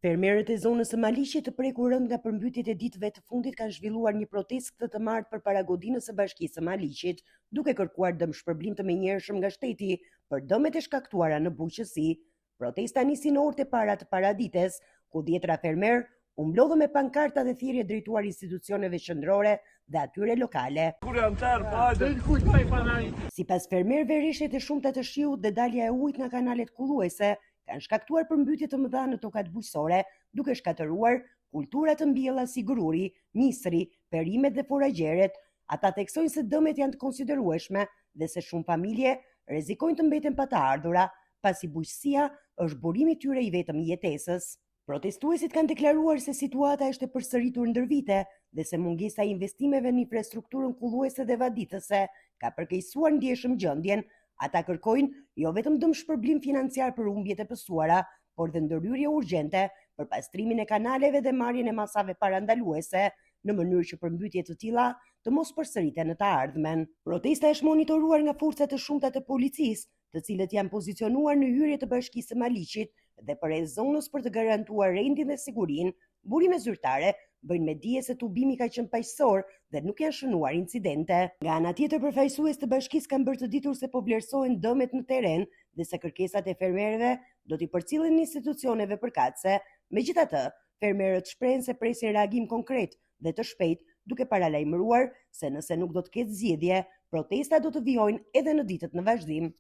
Fermerët e zonës së Maliqit të prekur rënd nga përmbytjet e ditëve të fundit kanë zhvilluar një protestë këtë të martë përpara godinës së Bashkisë së Maliqit, duke kërkuar dëmshpërblim të menjëhershëm nga shteti për dëmet e shkaktuara në bujqësi. Protesta nisi në orët e para të paradites, ku dhjetra fermerë u mblodhën me pankarta dhe thirrje drejtuar institucioneve qendrore dhe atyre lokale. Sipas fermerëve, rreshtet e shumta të shiut dhe dalja e ujit nga kanalet kulluese kanë shkaktuar përmbytje të mëdha në tokat bujqësore, duke shkatëruar kultura të mbjella si gruri, misri, perimet dhe foragjeret. Ata theksojnë se dëmet janë të konsiderueshme dhe se shumë familje rrezikojnë të mbeten pa të ardhura, pasi bujqësia është burimi tyre i vetëm i jetesës. Protestuesit kanë deklaruar se situata është e përsëritur ndër vite dhe se mungesa e investimeve në infrastrukturën kulluese dhe vaditëse ka përkeqësuar ndjeshëm gjendjen. Ata kërkojnë jo vetëm dëmshpërblim financiar për humbjet e pësuara, por dhe ndërhyrje urgjente për pastrimin e kanaleve dhe marrjen e masave parandaluese, në mënyrë që përmbytje të tilla të mos përsëriten në të ardhmen. Protesta është monitoruar nga forcat të shumta të policisë, të cilët janë pozicionuar në hyrje të Bashkisë së Maliqit dhe përreth zonës për të garantuar rendin dhe sigurinë. Burime zyrtare bëjnë me dije se tubimi ka qenë paqësor dhe nuk janë shënuar incidente. Nga ana tjetër, përfaqësues të bashkisë kanë bërë të ditur se po vlerësohen dëmet në terren dhe se kërkesat e fermerëve do t'i përcillen institucioneve përkatëse. Megjithatë, fermerët shprehen se presin reagim konkret dhe të shpejtë, duke paralajmëruar se nëse nuk do të ketë zgjedhje, protesta do të vijojnë edhe në ditët në vazhdim.